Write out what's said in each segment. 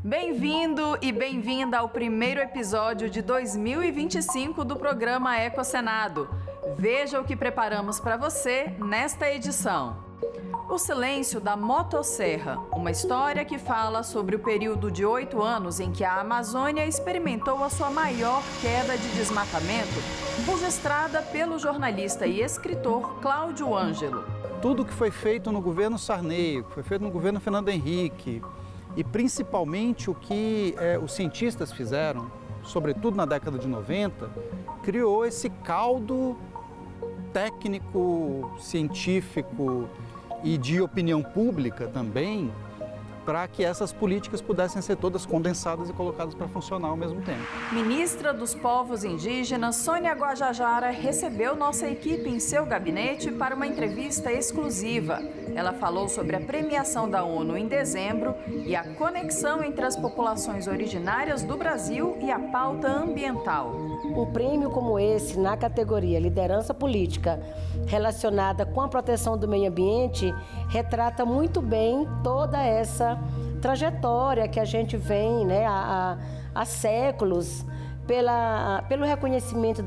Bem-vindo e bem-vinda ao primeiro episódio de 2025 do programa Ecocenado. Veja o que preparamos para você nesta edição. O Silêncio da Motosserra, uma história que fala sobre o período de 8 anos em que a Amazônia experimentou a sua maior queda de desmatamento, registrada pelo jornalista e escritor Cláudio Ângelo. Tudo que foi feito no governo Sarney, que foi feito no governo Fernando Henrique, e principalmente o que os cientistas fizeram, sobretudo na década de 90, criou esse caldo técnico, científico e de opinião pública também, para que essas políticas pudessem ser todas condensadas e colocadas para funcionar ao mesmo tempo. Ministra dos Povos Indígenas, Sônia Guajajara, recebeu nossa equipe em seu gabinete para uma entrevista exclusiva. Ela falou sobre a premiação da ONU em dezembro e a conexão entre as populações originárias do Brasil e a pauta ambiental. Um prêmio como esse, na categoria Liderança Política, relacionada com a proteção do meio ambiente, retrata muito bem toda essa trajetória que a gente vem há séculos pelo reconhecimento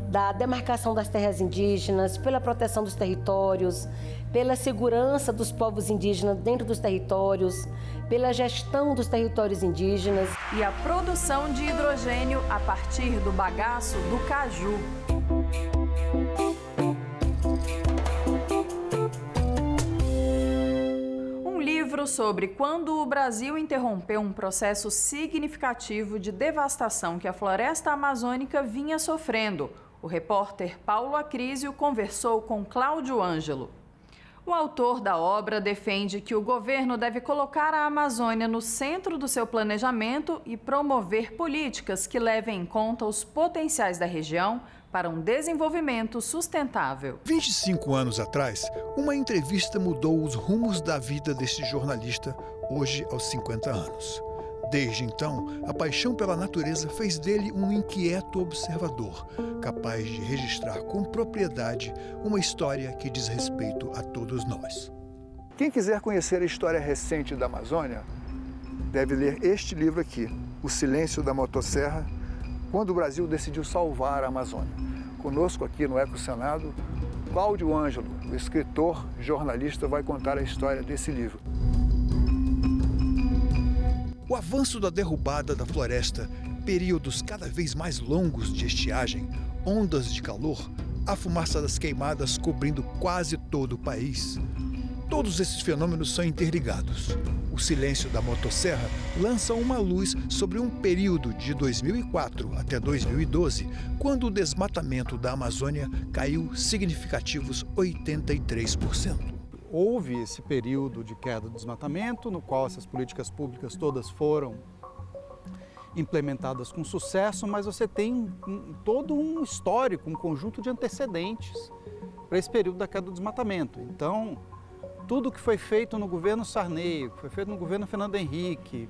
da demarcação das terras indígenas, pela proteção dos territórios, pela segurança dos povos indígenas dentro dos territórios, pela gestão dos territórios indígenas. E a produção de hidrogênio a partir do bagaço do caju. Sobre quando o Brasil interrompeu um processo significativo de devastação que a floresta amazônica vinha sofrendo. O repórter Paulo Acrísio conversou com Cláudio Ângelo. O autor da obra defende que o governo deve colocar a Amazônia no centro do seu planejamento e promover políticas que levem em conta os potenciais da região para um desenvolvimento sustentável. 25 anos atrás, uma entrevista mudou os rumos da vida desse jornalista, hoje aos 50 anos. Desde então, a paixão pela natureza fez dele um inquieto observador, capaz de registrar com propriedade uma história que diz respeito a todos nós. Quem quiser conhecer a história recente da Amazônia, deve ler este livro aqui, O Silêncio da Motosserra, quando o Brasil decidiu salvar a Amazônia. Conosco aqui no Ecocenado, Cláudio Ângelo, o escritor, jornalista, vai contar a história desse livro. O avanço da derrubada da floresta, períodos cada vez mais longos de estiagem, ondas de calor, a fumaça das queimadas cobrindo quase todo o país. Todos esses fenômenos são interligados. O Silêncio da Motosserra lança uma luz sobre um período de 2004 até 2012, quando o desmatamento da Amazônia caiu significativos 83%. Houve esse período de queda do desmatamento, no qual essas políticas públicas todas foram implementadas com sucesso, mas você tem todo um histórico, um conjunto de antecedentes para esse período da queda do desmatamento. Então, tudo que foi feito no governo Sarney, que foi feito no governo Fernando Henrique,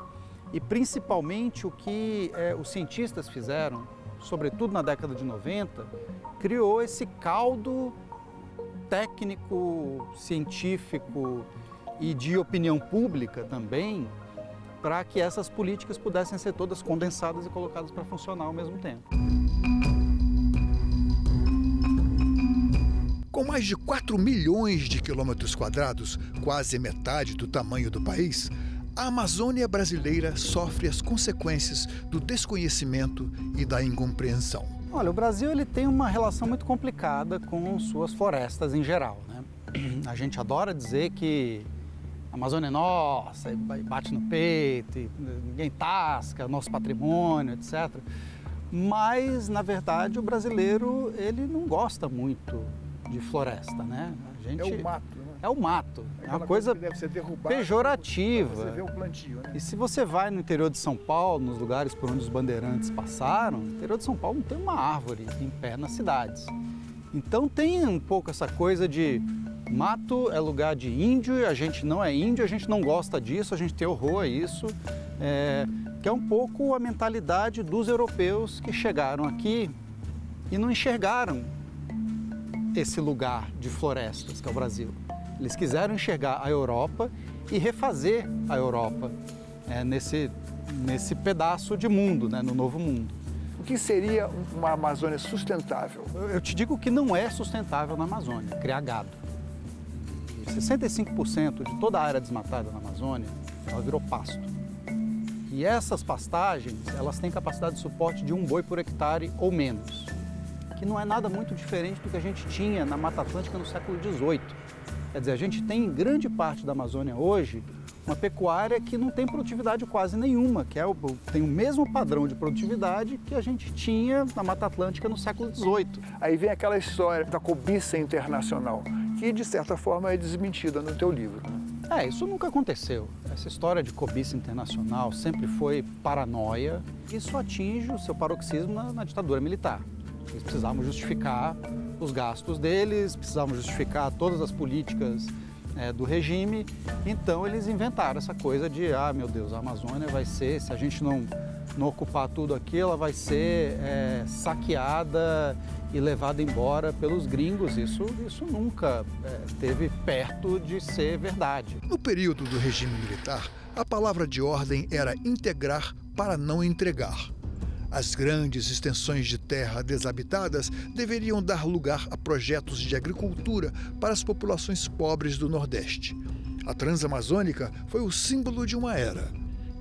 e principalmente o que os cientistas fizeram, sobretudo na década de 90, criou esse caldo técnico, científico e de opinião pública também, para que essas políticas pudessem ser todas condensadas e colocadas para funcionar ao mesmo tempo. Com mais de 4 milhões de quilômetros quadrados, quase metade do tamanho do país, a Amazônia brasileira sofre as consequências do desconhecimento e da incompreensão. Olha, o Brasil ele tem uma relação muito complicada com suas florestas em geral, né? A gente adora dizer que a Amazônia é nossa, e bate no peito, e ninguém tasca, nosso patrimônio, etc. Mas, na verdade, o brasileiro ele não gosta muito de floresta, né? É o mato, né? É o mato, é uma coisa que deve ser derrubada, pejorativa. Você vê o plantio, né? E se você vai no interior de São Paulo, nos lugares por onde os bandeirantes passaram, no interior de São Paulo não tem uma árvore em pé nas cidades. Então tem um pouco essa coisa de mato é lugar de índio, e a gente não é índio, a gente não gosta disso, a gente tem horror a isso, que é um pouco a mentalidade dos europeus que chegaram aqui e não enxergaram esse lugar de florestas que é o Brasil. Eles quiseram enxergar a Europa e refazer a Europa. nesse pedaço de mundo, né, no novo mundo. O que seria uma Amazônia sustentável? Eu te digo que não é sustentável na Amazônia, criar gado. 65% de toda a área desmatada na Amazônia, ela virou pasto. E essas pastagens, elas têm capacidade de suporte de 1 boi por hectare ou menos, que não é nada muito diferente do que a gente tinha na Mata Atlântica no século XVIII. Quer dizer, a gente tem em grande parte da Amazônia hoje uma pecuária que não tem produtividade quase nenhuma, que tem o mesmo padrão de produtividade que a gente tinha na Mata Atlântica no século XVIII. Aí vem aquela história da cobiça internacional, que de certa forma é desmentida no teu livro. Isso nunca aconteceu. Essa história de cobiça internacional sempre foi paranoia. Isso atinge o seu paroxismo na ditadura militar. Eles precisavam justificar os gastos deles, precisavam justificar todas as políticas do regime, então eles inventaram essa coisa de, meu Deus, a Amazônia vai ser, se a gente não ocupar tudo aqui, ela vai ser saqueada e levada embora pelos gringos. Isso nunca esteve perto de ser verdade. No período do regime militar, a palavra de ordem era integrar para não entregar. As grandes extensões de terra desabitadas deveriam dar lugar a projetos de agricultura para as populações pobres do Nordeste. A Transamazônica foi o símbolo de uma era.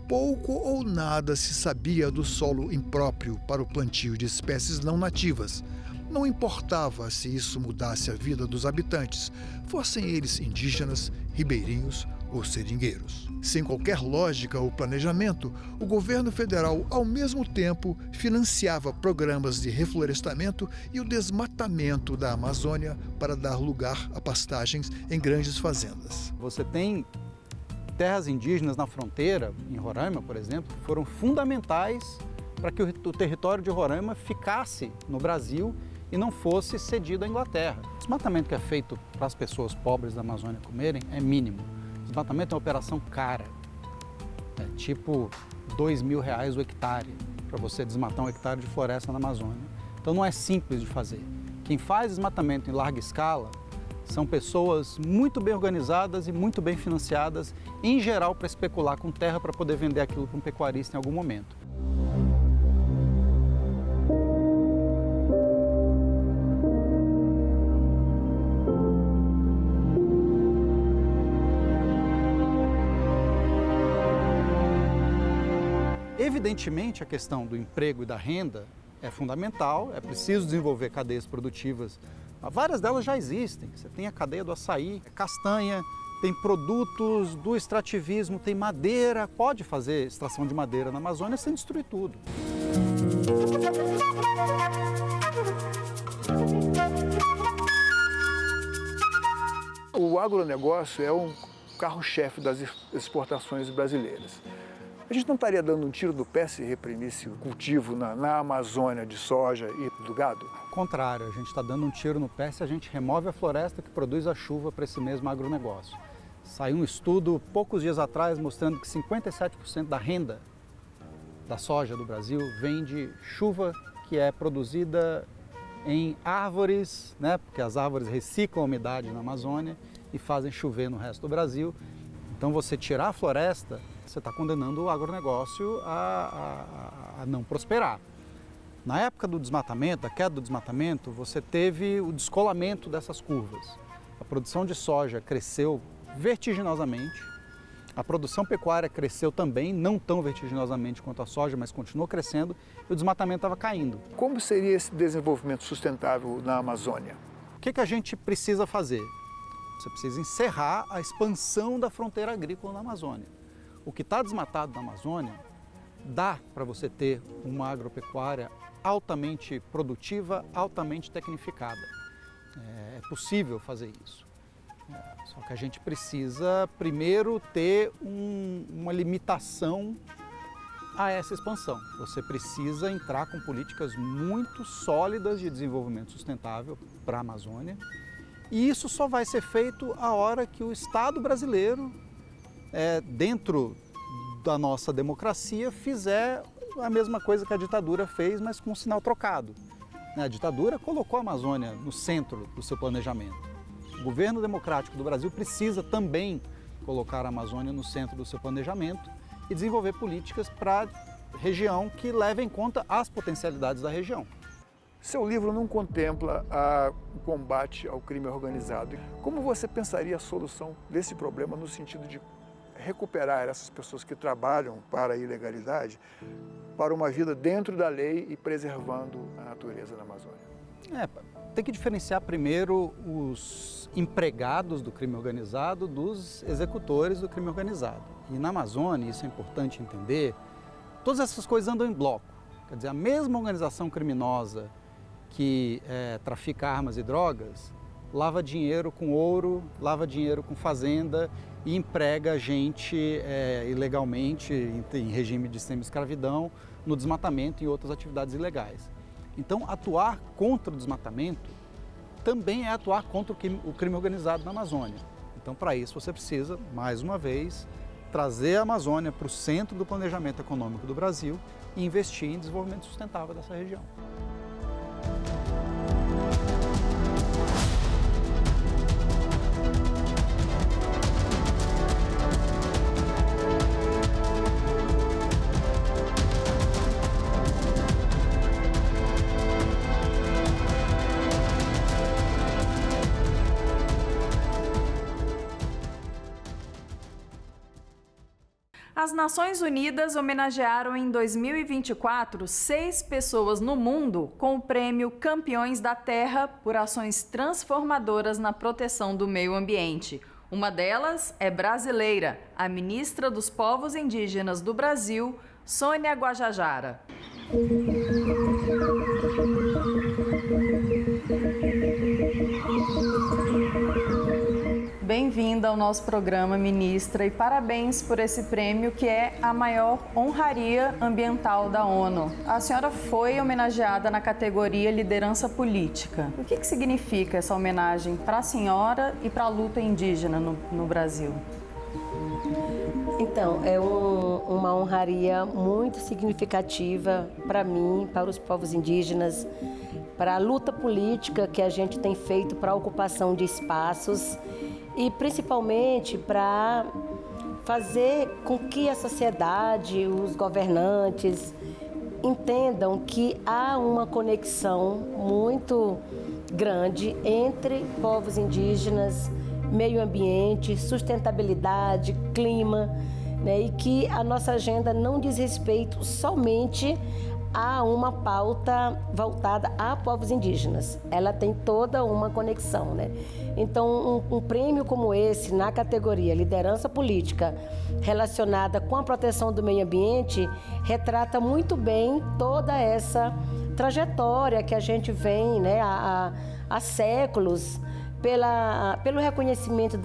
Pouco ou nada se sabia do solo impróprio para o plantio de espécies não nativas. Não importava se isso mudasse a vida dos habitantes, fossem eles indígenas, ribeirinhos ou seringueiros. Sem qualquer lógica ou planejamento, o governo federal, ao mesmo tempo, financiava programas de reflorestamento e o desmatamento da Amazônia para dar lugar a pastagens em grandes fazendas. Você tem terras indígenas na fronteira, em Roraima, por exemplo, que foram fundamentais para que o território de Roraima ficasse no Brasil e não fosse cedido à Inglaterra. O desmatamento que é feito para as pessoas pobres da Amazônia comerem é mínimo. O desmatamento é uma operação cara, é tipo R$2.000 o hectare, para você desmatar 1 hectare de floresta na Amazônia. Então não é simples de fazer. Quem faz desmatamento em larga escala são pessoas muito bem organizadas e muito bem financiadas, em geral para especular com terra para poder vender aquilo para um pecuarista em algum momento. Evidentemente, a questão do emprego e da renda é fundamental, é preciso desenvolver cadeias produtivas. Várias delas já existem. Você tem a cadeia do açaí, castanha, tem produtos do extrativismo, tem madeira, pode fazer extração de madeira na Amazônia sem destruir tudo. O agronegócio é um carro-chefe das exportações brasileiras. A gente não estaria dando um tiro no pé se reprimisse o cultivo na Amazônia de soja e do gado? Ao contrário, a gente está dando um tiro no pé se a gente remove a floresta que produz a chuva para esse mesmo agronegócio. Saiu um estudo poucos dias atrás mostrando que 57% da renda da soja do Brasil vem de chuva que é produzida em árvores, né? Porque as árvores reciclam a umidade na Amazônia e fazem chover no resto do Brasil. Então você tirar a floresta, você está condenando o agronegócio a não prosperar. Na época do desmatamento, da queda do desmatamento, você teve o descolamento dessas curvas. A produção de soja cresceu vertiginosamente, a produção pecuária cresceu também, não tão vertiginosamente quanto a soja, mas continuou crescendo e o desmatamento estava caindo. Como seria esse desenvolvimento sustentável na Amazônia? O que a gente precisa fazer? Você precisa encerrar a expansão da fronteira agrícola na Amazônia. O que está desmatado na Amazônia dá para você ter uma agropecuária altamente produtiva, altamente tecnificada. É possível fazer isso. Só que a gente precisa primeiro ter uma limitação a essa expansão. Você precisa entrar com políticas muito sólidas de desenvolvimento sustentável para a Amazônia. E isso só vai ser feito a hora que o Estado brasileiro, dentro da nossa democracia, fizer a mesma coisa que a ditadura fez, mas com um sinal trocado. A ditadura colocou a Amazônia no centro do seu planejamento. O governo democrático do Brasil precisa também colocar a Amazônia no centro do seu planejamento e desenvolver políticas para a região que levem em conta as potencialidades da região. Seu livro não contempla o combate ao crime organizado. Como você pensaria a solução desse problema no sentido de recuperar essas pessoas que trabalham para a ilegalidade para uma vida dentro da lei e preservando a natureza na Amazônia? Tem que diferenciar primeiro os empregados do crime organizado dos executores do crime organizado. E na Amazônia, isso é importante entender, todas essas coisas andam em bloco. Quer dizer, a mesma organização criminosa que trafica armas e drogas, lava dinheiro com ouro, lava dinheiro com fazenda e emprega gente ilegalmente em regime de semi-escravidão, no desmatamento e outras atividades ilegais. Então, atuar contra o desmatamento também é atuar contra o crime organizado na Amazônia. Então, para isso, você precisa, mais uma vez, trazer a Amazônia para o centro do planejamento econômico do Brasil e investir em desenvolvimento sustentável dessa região. As Nações Unidas homenagearam em 2024 6 pessoas no mundo com o prêmio Campeões da Terra por ações transformadoras na proteção do meio ambiente. Uma delas é brasileira, a ministra dos Povos Indígenas do Brasil, Sônia Guajajara. Bem-vinda ao nosso programa, ministra, e parabéns por esse prêmio que é a maior honraria ambiental da ONU. A senhora foi homenageada na categoria Liderança Política. O que significa essa homenagem para a senhora e para a luta indígena no Brasil? Então, é uma honraria muito significativa para mim, para os povos indígenas, para a luta política que a gente tem feito para a ocupação de espaços e principalmente para fazer com que a sociedade, os governantes entendam que há uma conexão muito grande entre povos indígenas, meio ambiente, sustentabilidade, clima, né? E que a nossa agenda não diz respeito somente a uma pauta voltada a povos indígenas. Ela tem toda uma conexão, né? Então, um prêmio como esse, na categoria Liderança Política, relacionada com a proteção do meio ambiente, retrata muito bem toda essa trajetória que a gente vem, né, há séculos, pelo reconhecimento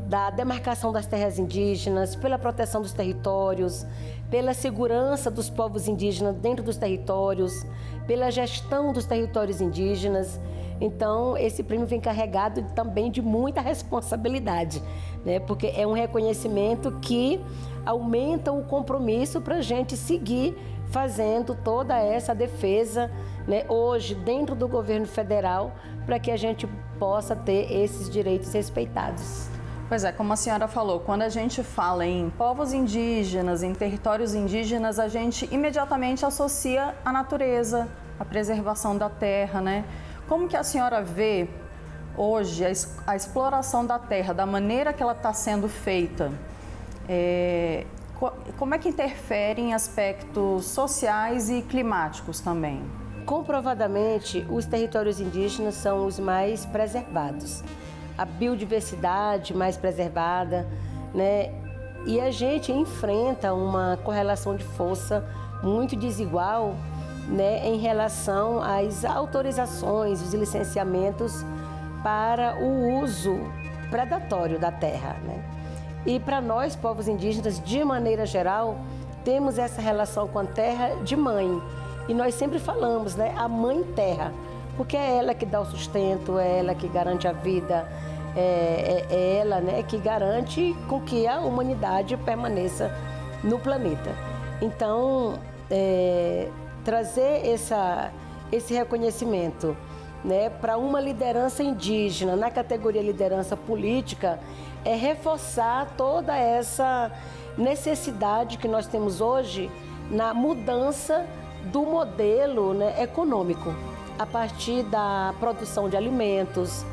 da demarcação das terras indígenas, pela proteção dos territórios, pela segurança dos povos indígenas dentro dos territórios, pela gestão dos territórios indígenas. Então, esse prêmio vem carregado também de muita responsabilidade, né? Porque é um reconhecimento que aumenta o compromisso para a gente seguir fazendo toda essa defesa, né, hoje dentro do governo federal, para que a gente possa ter esses direitos respeitados. Pois é, como a senhora falou, quando a gente fala em povos indígenas, em territórios indígenas, a gente imediatamente associa a natureza, a preservação da terra, né? Como que a senhora vê hoje a exploração da terra, da maneira que ela está sendo feita? Como é que interfere em aspectos sociais e climáticos também? Comprovadamente, os territórios indígenas são os mais preservados. A biodiversidade mais preservada, né? E a gente enfrenta uma correlação de força muito desigual, né, em relação às autorizações, os licenciamentos para o uso predatório da terra, né? E para nós, povos indígenas, de maneira geral, temos essa relação com a terra de mãe. E nós sempre falamos, né, a mãe terra, porque é ela que dá o sustento, é ela que garante a vida, é ela, né, que garante com que a humanidade permaneça no planeta. Então, trazer esse reconhecimento, né, para uma liderança indígena na categoria liderança política é reforçar toda necessidade que nós temos hoje na mudança do modelo, né, econômico, a partir da produção de alimentos,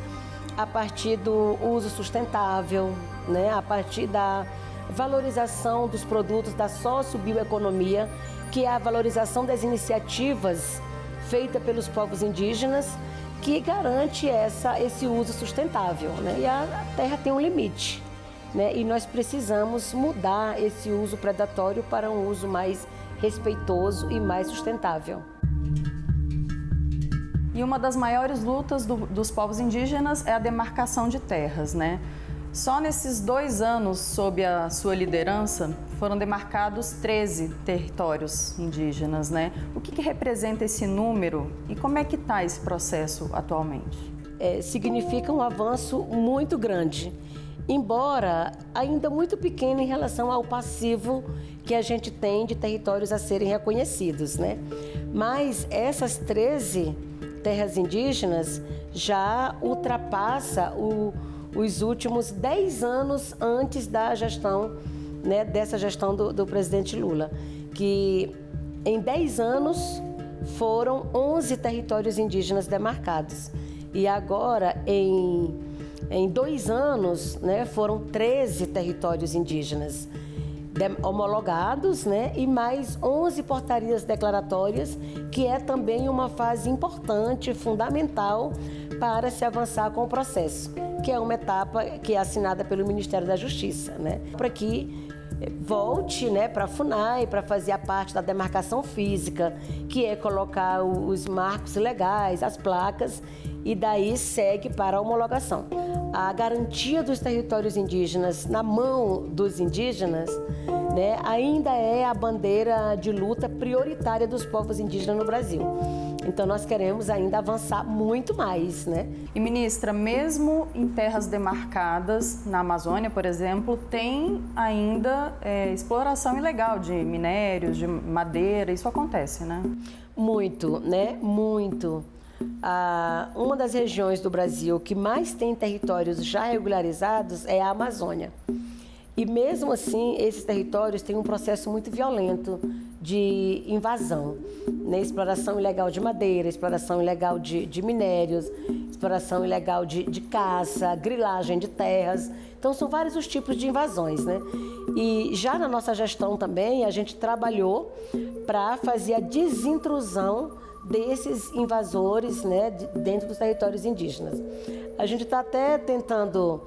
a partir do uso sustentável, né, a partir da valorização dos produtos da sociobioeconomia, que é a valorização das iniciativas feitas pelos povos indígenas, que garante esse uso sustentável, né? E a terra tem um limite, né? E nós precisamos mudar esse uso predatório para um uso mais respeitoso e mais sustentável. E uma das maiores lutas dos povos indígenas é a demarcação de terras, né? Só nesses 2 anos, sob a sua liderança, foram demarcados 13 territórios indígenas, né? O que representa esse número e como é que está esse processo atualmente? Significa um avanço muito grande, embora ainda muito pequeno em relação ao passivo que a gente tem de territórios a serem reconhecidos, né? Mas essas 13 terras indígenas já ultrapassa os últimos 10 anos antes da gestão, né, dessa gestão do presidente Lula, que em 10 anos foram 11 territórios indígenas demarcados. E agora, em 2 anos, né, foram 13 territórios indígenas homologados, né, e mais 11 portarias declaratórias, que é também uma fase importante, fundamental, para se avançar com o processo, que é uma etapa que é assinada pelo Ministério da Justiça, né, para que volte, né, para a FUNAI, para fazer a parte da demarcação física, que é colocar os marcos legais, as placas, e daí segue para a homologação. A garantia dos territórios indígenas na mão dos indígenas, né, ainda é a bandeira de luta prioritária dos povos indígenas no Brasil. Então nós queremos ainda avançar muito mais, né? E ministra, mesmo em terras demarcadas, na Amazônia, por exemplo, tem ainda exploração ilegal de minérios, de madeira, isso acontece, né? Muito, né? Muito. Uma das regiões do Brasil que mais tem territórios já regularizados é a Amazônia. E mesmo assim, esses territórios têm um processo muito violento de invasão, né? Exploração ilegal de madeira, exploração ilegal de minérios, exploração ilegal de caça, grilagem de terras. Então, são vários os tipos de invasões, né? E já na nossa gestão também, a gente trabalhou para fazer a desintrusão desses invasores, né, dentro dos territórios indígenas. A gente está até tentando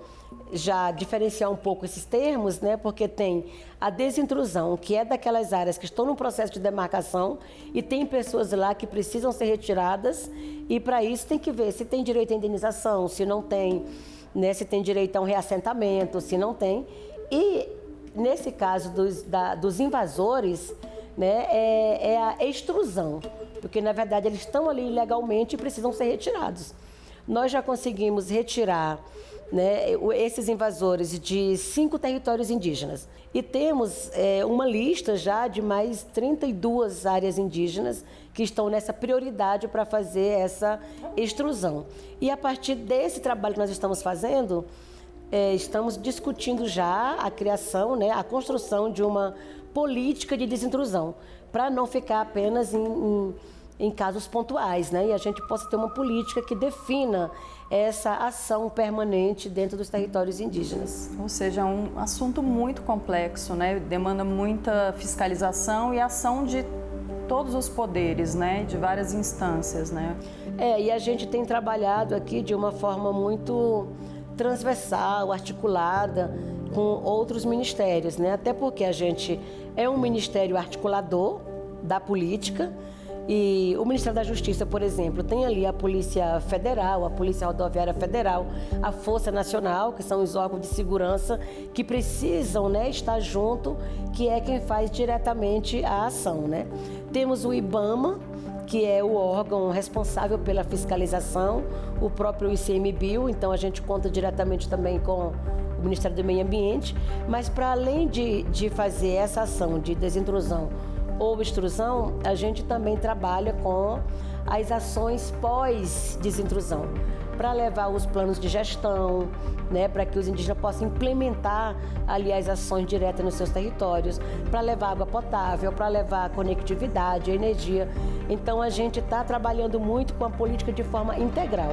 já diferenciar um pouco esses termos, né, porque tem a desintrusão, que é daquelas áreas que estão no processo de demarcação e tem pessoas lá que precisam ser retiradas, e para isso tem que ver se tem direito à indenização, se não tem, né, se tem direito a um reassentamento, se não tem. E nesse caso dos invasores, né, é a extrusão, porque na verdade eles estão ali ilegalmente e precisam ser retirados. Nós já conseguimos retirar, né, esses invasores de 5 territórios indígenas e temos uma lista já de mais 32 áreas indígenas que estão nessa prioridade para fazer essa extrusão. E a partir desse trabalho que nós estamos fazendo, estamos discutindo já a criação, né, a construção de uma política de desintrusão, para não ficar apenas em casos pontuais, né? E a gente possa ter uma política que defina essa ação permanente dentro dos territórios indígenas. Ou seja, é um assunto muito complexo, né? Demanda muita fiscalização e ação de todos os poderes, né? De várias instâncias, né? E a gente tem trabalhado aqui de uma forma muito transversal, articulada com outros ministérios, né? Até porque a gente é um ministério articulador da política. E o Ministério da Justiça, por exemplo, tem ali a Polícia Federal, a Polícia Rodoviária Federal, a Força Nacional, que são os órgãos de segurança que precisam, né, estar junto, que é quem faz diretamente a ação, né? Temos o IBAMA, que é o órgão responsável pela fiscalização, o próprio ICMBio, então a gente conta diretamente também com o Ministério do Meio Ambiente, mas para além de fazer essa ação de desintrusão ou extrusão, a gente também trabalha com as ações pós-desintrusão. para levar os planos de gestão, né, para que os indígenas possam implementar ali as ações diretas nos seus territórios, para levar água potável, para levar conectividade, energia. Então a gente está trabalhando muito com a política de forma integral.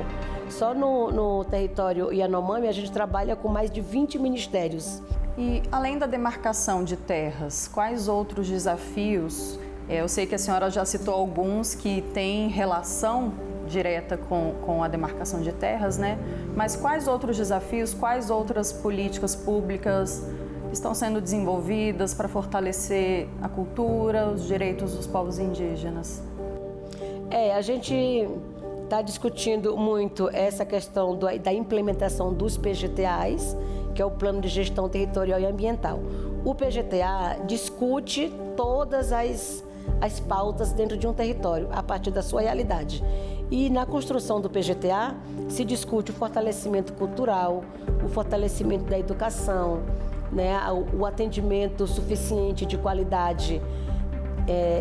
Só no território Yanomami a gente trabalha com mais de 20 ministérios. E além da demarcação de terras, quais outros desafios? Eu sei que a senhora já citou alguns que têm relação direta com a demarcação de terras, né? Mas quais outros desafios, quais outras políticas públicas estão sendo desenvolvidas para fortalecer a cultura, os direitos dos povos indígenas? A gente está discutindo muito essa questão da implementação dos PGTAs, que é o Plano de Gestão Territorial e Ambiental. O PGTA discute todas as pautas dentro de um território, a partir da sua realidade. E na construção do PGTA se discute o fortalecimento cultural, o fortalecimento da educação, né, o atendimento suficiente de qualidade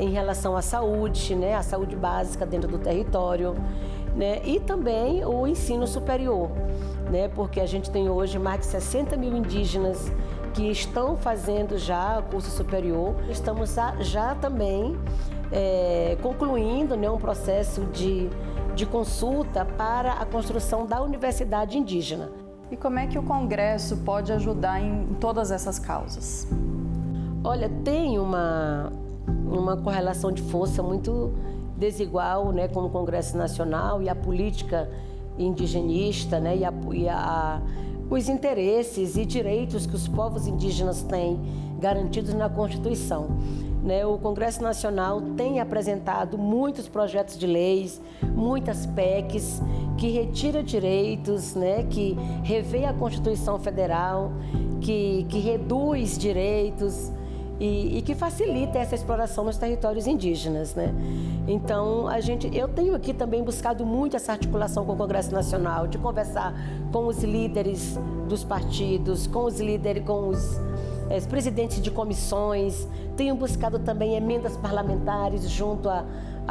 em relação à saúde, né, a saúde básica dentro do território, né, e também o ensino superior, né, porque a gente tem hoje mais de 60 mil indígenas que estão fazendo já curso superior. Estamos já também concluindo, né, um processo de consulta para a construção da universidade indígena. E como é que o Congresso pode ajudar em todas essas causas? Olha, tem uma correlação de força muito desigual, né, com o Congresso Nacional e a política indigenista, né, os interesses e direitos que os povos indígenas têm garantidos na Constituição. Né, o Congresso Nacional tem apresentado muitos projetos de leis, muitas PECs, que retira direitos, né, que revê a Constituição Federal, que reduz direitos e que facilita essa exploração nos territórios indígenas, né? Então, eu tenho aqui também buscado muito essa articulação com o Congresso Nacional, de conversar com os líderes dos partidos, com os presidentes de comissões. Tenho buscado também emendas parlamentares junto a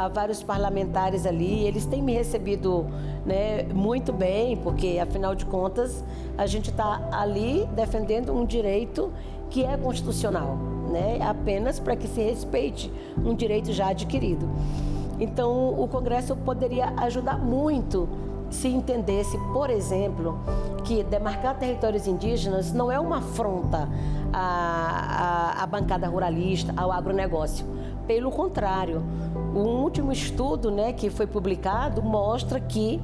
vários parlamentares ali. Eles têm me recebido, né, muito bem, porque, afinal de contas, a gente está ali defendendo um direito que é constitucional, né, apenas para que se respeite um direito já adquirido. Então, o Congresso poderia ajudar muito se entendesse, por exemplo, que demarcar territórios indígenas não é uma afronta à bancada ruralista, ao agronegócio. Pelo contrário, o último estudo, né, que foi publicado mostra que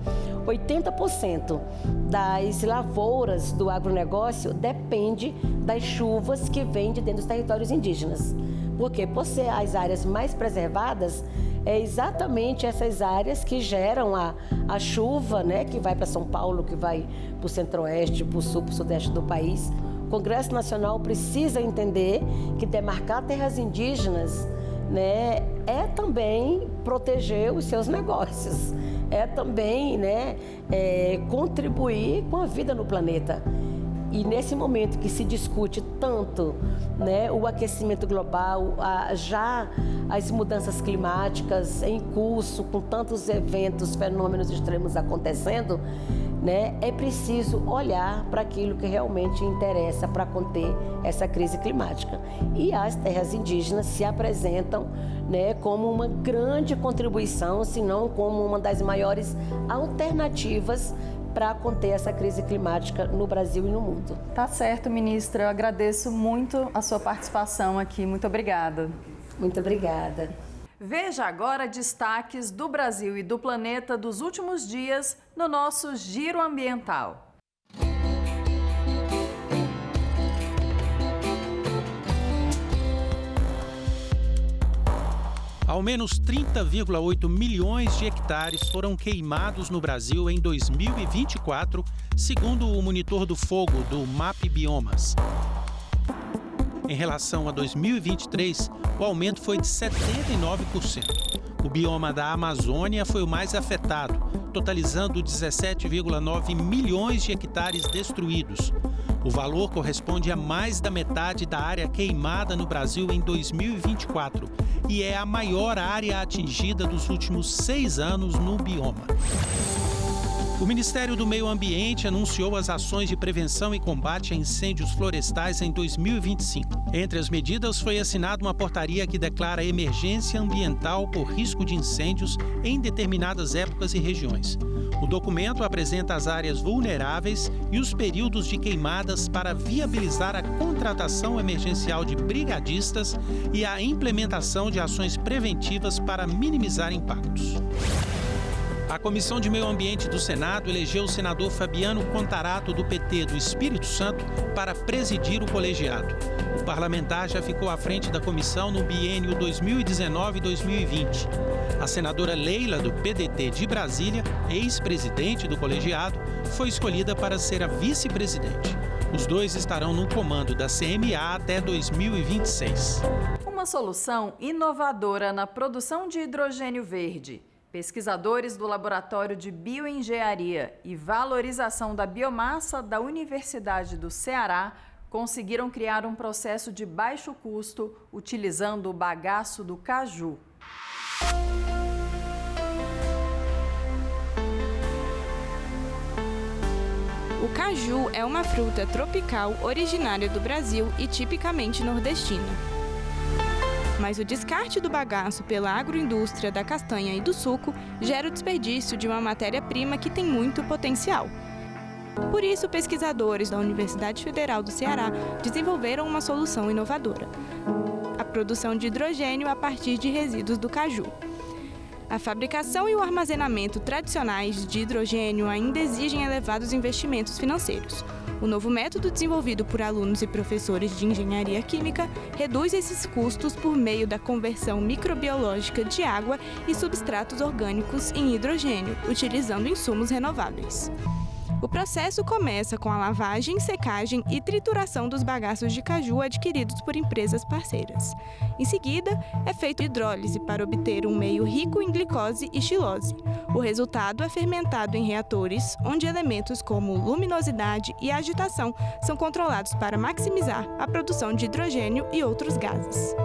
80% das lavouras do agronegócio depende das chuvas que vêm de dentro dos territórios indígenas. Porque, por ser as áreas mais preservadas, é exatamente essas áreas que geram a chuva, né, que vai para São Paulo, que vai para o centro-oeste, para o sul, para o sudeste do país. O Congresso Nacional precisa entender que demarcar terras indígenas, né, é também proteger os seus negócios, é também, né, contribuir com a vida no planeta. E nesse momento que se discute tanto, né, o aquecimento global, já as mudanças climáticas em curso, com tantos eventos, fenômenos extremos acontecendo, né, é preciso olhar para aquilo que realmente interessa para conter essa crise climática. E as terras indígenas se apresentam, né, como uma grande contribuição, se não como uma das maiores alternativas para conter essa crise climática no Brasil e no mundo. Tá certo, ministra. Eu agradeço muito a sua participação aqui. Muito obrigada. Muito obrigada. Veja agora destaques do Brasil e do planeta dos últimos dias no nosso Giro Ambiental. Ao menos 30,8 milhões de hectares foram queimados no Brasil em 2024, segundo o monitor do fogo do MAP Biomas. Em relação a 2023, o aumento foi de 79%. O bioma da Amazônia foi o mais afetado, totalizando 17,9 milhões de hectares destruídos. O valor corresponde a mais da metade da área queimada no Brasil em 2024 e é a maior área atingida dos últimos 6 anos no bioma. O Ministério do Meio Ambiente anunciou as ações de prevenção e combate a incêndios florestais em 2025. Entre as medidas, foi assinada uma portaria que declara emergência ambiental por risco de incêndios em determinadas épocas e regiões. O documento apresenta as áreas vulneráveis e os períodos de queimadas para viabilizar a contratação emergencial de brigadistas e a implementação de ações preventivas para minimizar impactos. A Comissão de Meio Ambiente do Senado elegeu o senador Fabiano Contarato, do PT do Espírito Santo, para presidir o colegiado. O parlamentar já ficou à frente da comissão no biênio 2019-2020. A senadora Leila, do PDT de Brasília, ex-presidente do colegiado, foi escolhida para ser a vice-presidente. Os dois estarão no comando da CMA até 2026. Uma solução inovadora na produção de hidrogênio verde. Pesquisadores do Laboratório de Bioengenharia e Valorização da Biomassa da Universidade do Ceará conseguiram criar um processo de baixo custo utilizando o bagaço do caju. O caju é uma fruta tropical originária do Brasil e tipicamente nordestina. Mas o descarte do bagaço pela agroindústria da castanha e do suco gera o desperdício de uma matéria-prima que tem muito potencial. Por isso, pesquisadores da Universidade Federal do Ceará desenvolveram uma solução inovadora: a produção de hidrogênio a partir de resíduos do caju. A fabricação e o armazenamento tradicionais de hidrogênio ainda exigem elevados investimentos financeiros. O novo método desenvolvido por alunos e professores de engenharia química reduz esses custos por meio da conversão microbiológica de água e substratos orgânicos em hidrogênio, utilizando insumos renováveis. O processo começa com a lavagem, secagem e trituração dos bagaços de caju adquiridos por empresas parceiras. Em seguida, é feita hidrólise para obter um meio rico em glicose e xilose. O resultado é fermentado em reatores, onde elementos como luminosidade e agitação são controlados para maximizar a produção de hidrogênio e outros gases.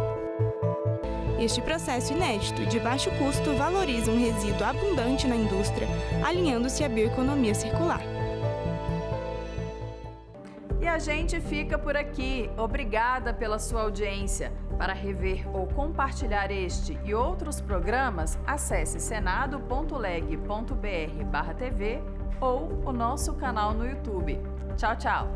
Este processo inédito e de baixo custo valoriza um resíduo abundante na indústria, alinhando-se à bioeconomia circular. E a gente fica por aqui. Obrigada pela sua audiência. Para rever ou compartilhar este e outros programas, acesse senado.leg.br/tv ou o nosso canal no YouTube. Tchau, tchau!